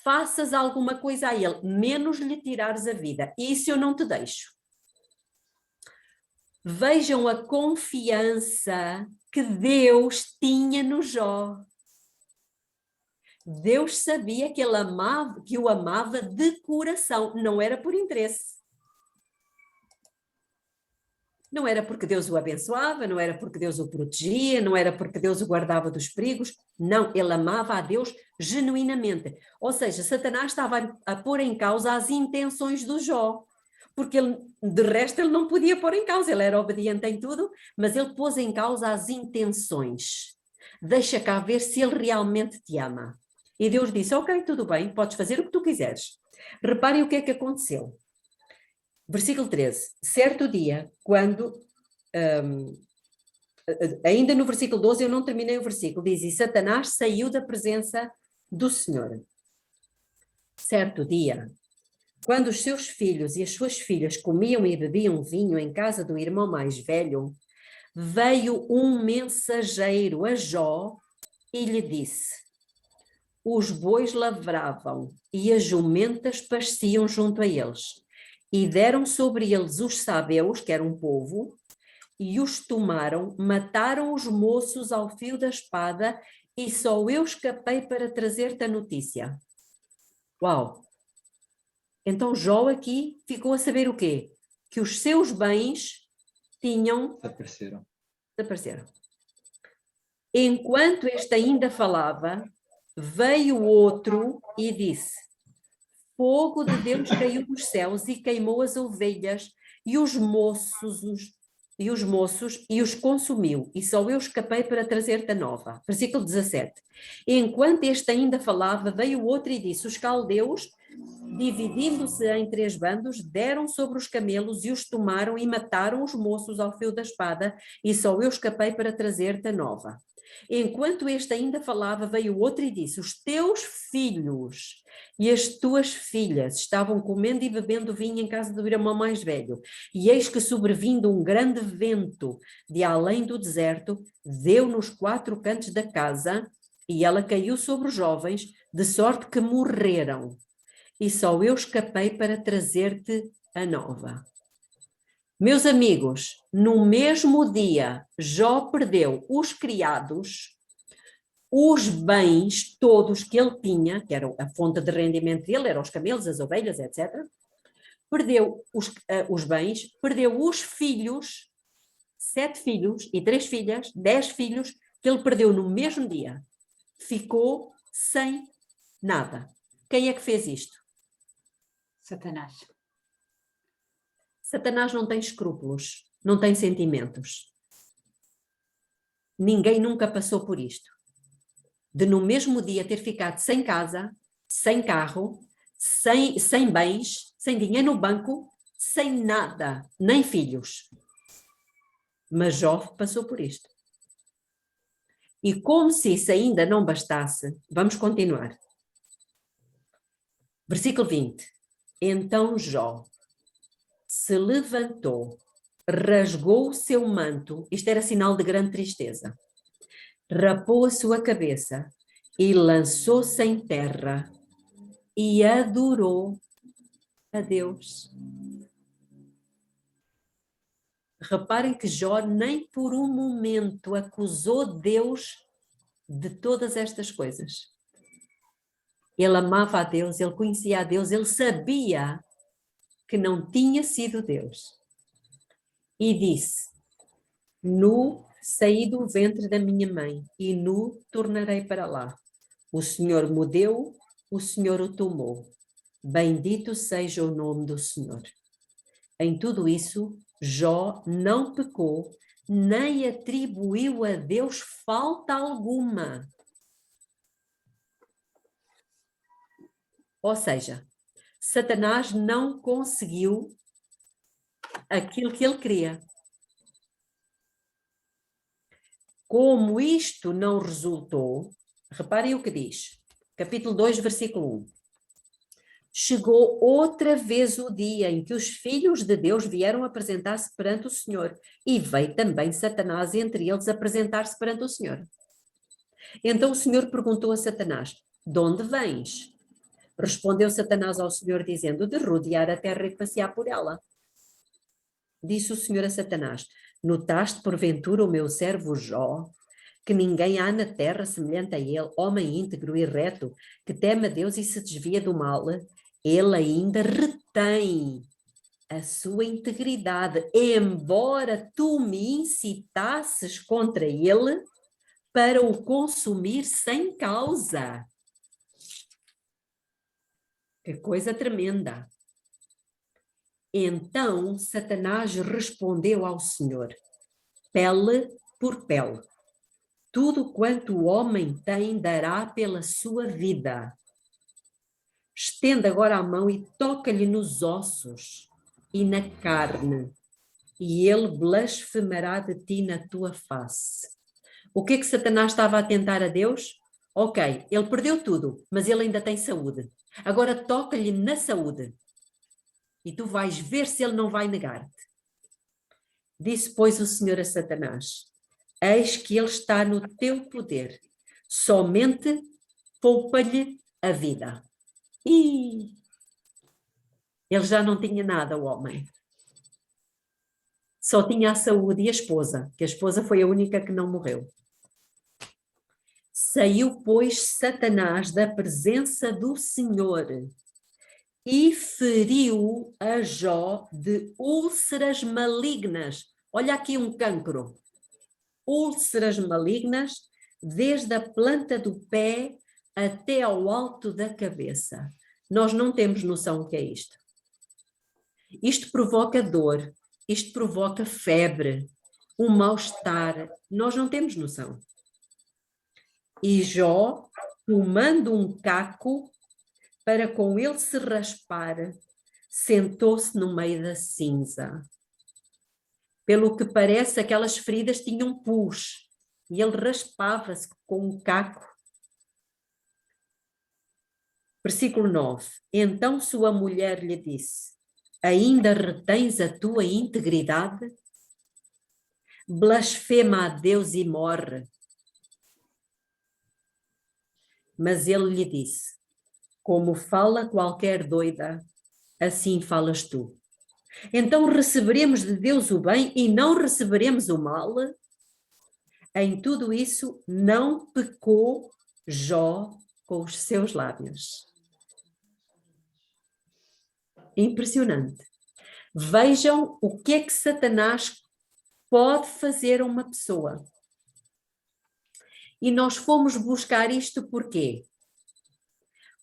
faças alguma coisa a ele, menos lhe tirares a vida. Isso eu não te deixo. Vejam a confiança que Deus tinha no Jó. Deus sabia que ele amava, que o amava de coração, não era por interesse. Não era porque Deus o abençoava, não era porque Deus o protegia, não era porque Deus o guardava dos perigos. Não, ele amava a Deus genuinamente. Ou seja, Satanás estava a pôr em causa as intenções do Jó. Porque ele, de resto ele não podia pôr em causa, ele era obediente em tudo, mas ele pôs em causa as intenções. Deixa cá ver se ele realmente te ama. E Deus disse, ok, tudo bem, podes fazer o que tu quiseres. Reparem o que é que aconteceu. Versículo 13. Certo dia, quando... ainda no versículo 12, eu não terminei o versículo, diz, e Satanás saiu da presença do Senhor. Certo dia, quando os seus filhos e as suas filhas comiam e bebiam vinho em casa do irmão mais velho, veio um mensageiro a Jó e lhe disse, os bois lavravam e as jumentas pasciam junto a eles, e deram sobre eles os sabeus, que era um povo, e os tomaram, mataram os moços ao fio da espada, e só eu escapei para trazer-te a notícia. Uau! Então Jó aqui ficou a saber o quê? Que os seus bens desapareceram. Enquanto este ainda falava, veio outro e disse, fogo de Deus caiu dos céus e queimou as ovelhas e os moços e os consumiu, e só eu escapei para trazer-te a nova. Versículo 17. Enquanto este ainda falava, veio outro e disse, os caldeus, dividindo-se em 3 bandos, deram sobre os camelos e os tomaram e mataram os moços ao fio da espada, e só eu escapei para trazer-te a nova. Enquanto este ainda falava, veio outro e disse, os teus filhos e as tuas filhas estavam comendo e bebendo vinho em casa do irmão mais velho, e eis que sobrevindo um grande vento de além do deserto, deu nos 4 cantos da casa, e ela caiu sobre os jovens, de sorte que morreram, e só eu escapei para trazer-te a nova. Meus amigos, no mesmo dia, Jó perdeu os criados, os bens todos que ele tinha, que era a fonte de rendimento dele, eram os camelos, as ovelhas, etc. Perdeu os bens, perdeu os filhos, 7 filhos e 3 filhas, 10 filhos, que ele perdeu no mesmo dia. Ficou sem nada. Quem é que fez isto?
Satanás.
Satanás não tem escrúpulos, não tem sentimentos. Ninguém nunca passou por isto. De no mesmo dia ter ficado sem casa, sem carro, sem bens, sem dinheiro no banco, sem nada, nem filhos. Mas Jó passou por isto. E como se isso ainda não bastasse, vamos continuar. Versículo 20. Então Jó se levantou, rasgou o seu manto, isto era sinal de grande tristeza, rapou a sua cabeça e lançou-se em terra e adorou a Deus. Reparem que Jó nem por um momento acusou Deus de todas estas coisas. Ele amava a Deus, ele conhecia a Deus, ele sabia que não tinha sido Deus. E disse, nu saí do ventre da minha mãe e nu tornarei para lá. O Senhor me deu, o Senhor o tomou. Bendito seja o nome do Senhor. Em tudo isso, Jó não pecou, nem atribuiu a Deus falta alguma. Ou seja, Satanás não conseguiu aquilo que ele queria. Como isto não resultou, reparem o que diz, capítulo 2, versículo 1. Chegou outra vez o dia em que os filhos de Deus vieram apresentar-se perante o Senhor, e veio também Satanás entre eles apresentar-se perante o Senhor. Então o Senhor perguntou a Satanás: de onde vens? Respondeu Satanás ao Senhor, dizendo: de rodear a terra e passear por ela. Disse o Senhor a Satanás: notaste porventura o meu servo Jó, que ninguém há na terra semelhante a ele, homem íntegro e reto, que teme a Deus e se desvia do mal? Ele ainda retém a sua integridade, embora tu me incitasses contra ele para o consumir sem causa. Que coisa tremenda! Então Satanás respondeu ao Senhor: pele por pele. Tudo quanto o homem tem dará pela sua vida. Estenda agora a mão e toca-lhe nos ossos e na carne, e ele blasfemará de ti na tua face. O que é que Satanás estava a tentar a Deus? Ok, ele perdeu tudo, mas ele ainda tem saúde. Agora toca-lhe na saúde. E tu vais ver se ele não vai negar-te. Disse, pois, o Senhor a Satanás: eis que ele está no teu poder, somente poupa-lhe a vida. E ele já não tinha nada, o homem. Só tinha a saúde e a esposa, que a esposa foi a única que não morreu. Saiu, pois, Satanás da presença do Senhor e feriu a Jó de úlceras malignas. Olha aqui um cancro. Úlceras malignas, desde a planta do pé até ao alto da cabeça. Nós não temos noção do que é isto. Isto provoca dor, isto provoca febre, um mal-estar. Nós não temos noção. E Jó, tomando um caco para com ele se raspar, sentou-se no meio da cinza. Pelo que parece, aquelas feridas tinham pus, e ele raspava-se com um caco. Versículo 9. Então sua mulher lhe disse: ainda retens a tua integridade? Blasfema a Deus e morre. Mas ele lhe disse: como fala qualquer doida, assim falas tu. Então receberemos de Deus o bem e não receberemos o mal? Em tudo isso não pecou Jó com os seus lábios. Impressionante. Vejam o que é que Satanás pode fazer a uma pessoa. E nós fomos buscar isto por quê?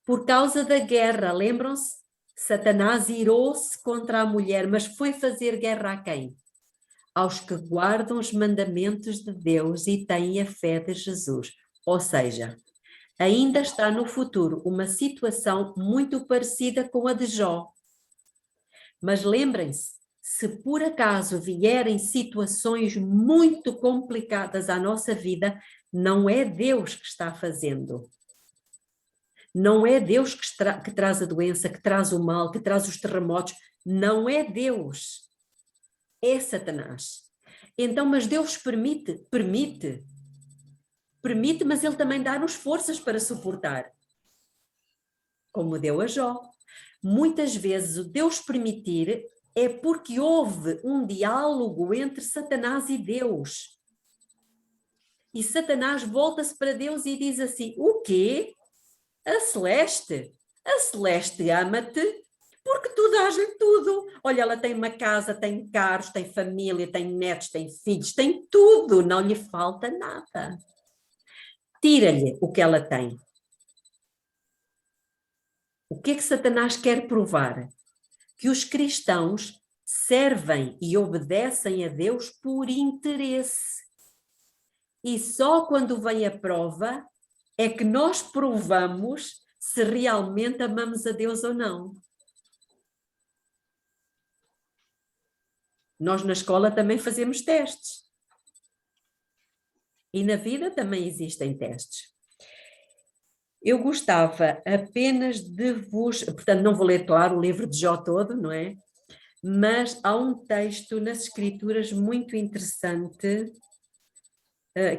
Por causa da guerra, lembram-se? Satanás irou-se contra a mulher, mas foi fazer guerra a quem? Aos que guardam os mandamentos de Deus e têm a fé de Jesus. Ou seja, ainda está no futuro uma situação muito parecida com a de Jó. Mas lembrem-se, se por acaso vierem situações muito complicadas à nossa vida, não é Deus que está fazendo. Não é Deus que traz a doença, que traz o mal, que traz os terremotos. Não é Deus. É Satanás. Então, mas Deus permite? Permite. Permite, mas Ele também dá-nos forças para suportar. Como deu a Jó. Muitas vezes o Deus permitir é porque houve um diálogo entre Satanás e Deus. E Satanás volta-se para Deus e diz assim: o quê? A Celeste ama-te porque tu dás-lhe tudo. Olha, ela tem uma casa, tem carros, tem família, tem netos, tem filhos, tem tudo, não lhe falta nada. Tira-lhe o que ela tem. O que é que Satanás quer provar? Que os cristãos servem e obedecem a Deus por interesse. E só quando vem a prova é que nós provamos se realmente amamos a Deus ou não. Nós na escola também fazemos testes. E na vida também existem testes. Eu gostava apenas de vos... Portanto, não vou ler, claro, o livro de Jó todo, não é? Mas há um texto nas Escrituras muito interessante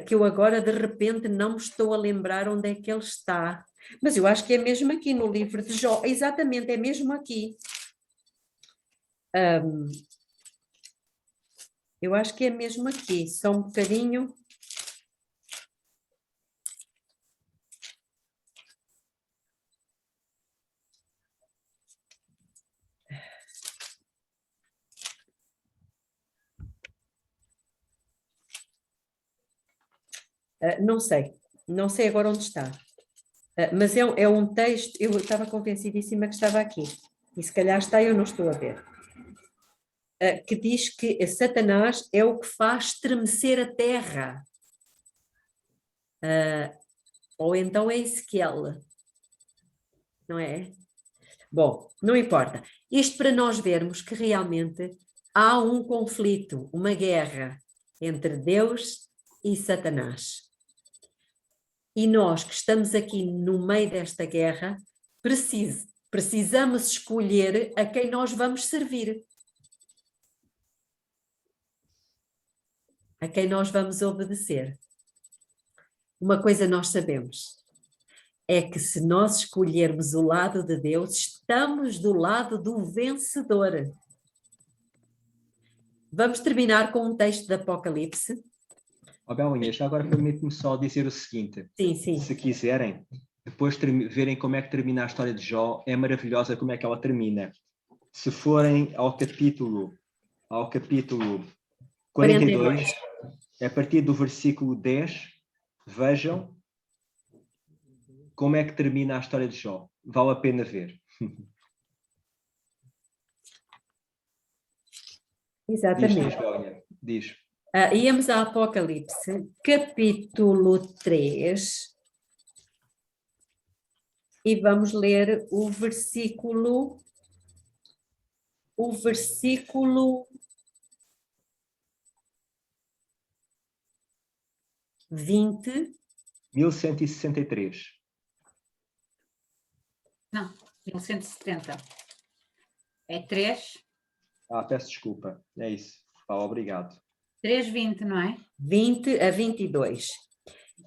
que eu agora de repente não me estou a lembrar onde é que ele está. Mas eu acho que é mesmo aqui no livro de Jó. Exatamente, é mesmo aqui. Eu acho que é mesmo aqui, só um bocadinho... não sei agora onde está, mas é um texto, eu estava convencidíssima que estava aqui, e se calhar está, eu não estou a ver, que diz que Satanás é o que faz estremecer a terra, ou então é Ezequiel, não é? Bom, não importa, isto para nós vermos que realmente há um conflito, uma guerra entre Deus e Satanás. E nós que estamos aqui no meio desta guerra, precisamos escolher a quem nós vamos servir. A quem nós vamos obedecer. Uma coisa nós sabemos, é que se nós escolhermos o lado de Deus, estamos do lado do vencedor. Vamos terminar com um texto de Apocalipse.
Belinha, já agora permite-me só dizer o seguinte.
Sim.
Se quiserem, depois verem como é que termina a história de Jó, é maravilhosa como é que ela termina. Se forem ao capítulo 42, a partir do versículo 10, vejam como é que termina a história de Jó. Vale a pena ver.
Exatamente.
Diz.
Íamos a Apocalipse, capítulo 3, e vamos ler o versículo 20.
1163.
Não, 1170. É 3.
Peço desculpa. É isso. Obrigado.
3:20, não é?
20 a 22.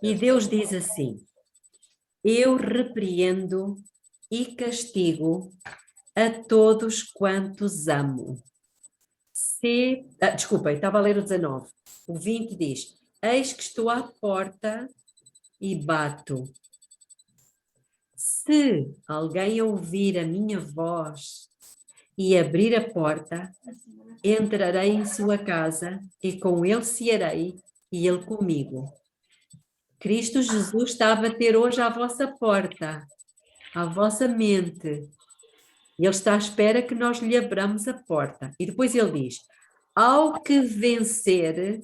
E Deus diz assim: eu repreendo e castigo a todos quantos amo. Desculpa, estava a ler o 19. O 20 diz: eis que estou à porta e bato. Se alguém ouvir a minha voz e abrir a porta, entrarei em sua casa e com ele cearei e ele comigo. Cristo Jesus está a bater hoje à vossa porta, à vossa mente. Ele está à espera que nós lhe abramos a porta. E depois ele diz: ao que vencer,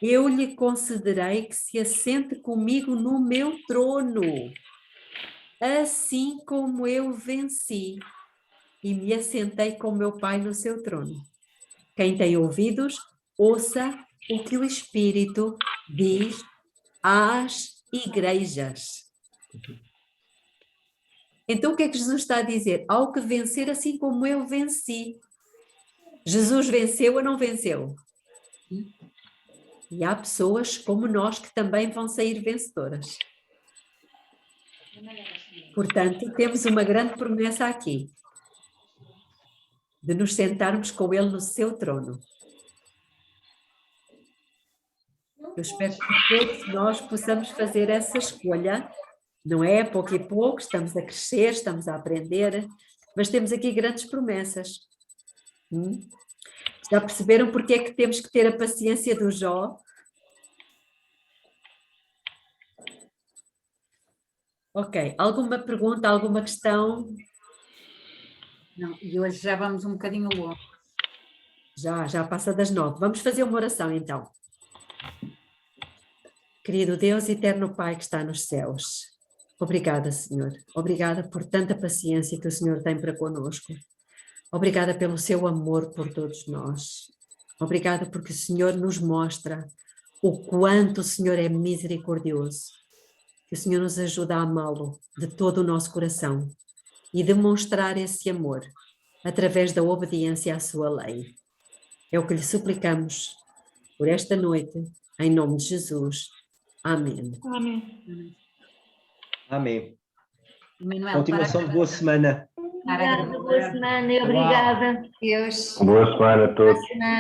eu lhe concederei que se assente comigo no meu trono, assim como eu venci e me assentei com meu Pai no seu trono. Quem tem ouvidos, ouça o que o Espírito diz às igrejas. Então o que é que Jesus está a dizer? Ao que vencer, assim como eu venci. Jesus venceu ou não venceu? E há pessoas como nós que também vão sair vencedoras. Portanto, temos uma grande promessa aqui, de nos sentarmos com Ele no seu trono. Eu espero que todos nós possamos fazer essa escolha, não é? Pouco e pouco, estamos a crescer, estamos a aprender, mas temos aqui grandes promessas. Já perceberam porque é que temos que ter a paciência do Jó? Ok, alguma pergunta, alguma questão?
Não, e hoje já vamos um bocadinho longe.
Já passa das 9. Vamos fazer uma oração então. Querido Deus, eterno Pai que está nos céus, Obrigada, Senhor. Obrigada por tanta paciência que o Senhor tem para conosco. Obrigada pelo seu amor por todos nós. Obrigada porque o Senhor nos mostra o quanto o Senhor é misericordioso. Que o Senhor nos ajuda a amá-lo de todo o nosso coração e demonstrar esse amor através da obediência à sua lei. É o que lhe suplicamos por esta noite, em nome de Jesus. Amém.
Amém.
Amém.
Manuel,
Continuação de boa semana.
Obrigada, boa semana e obrigada.
Deus.
Boa semana a todos.
Boa semana.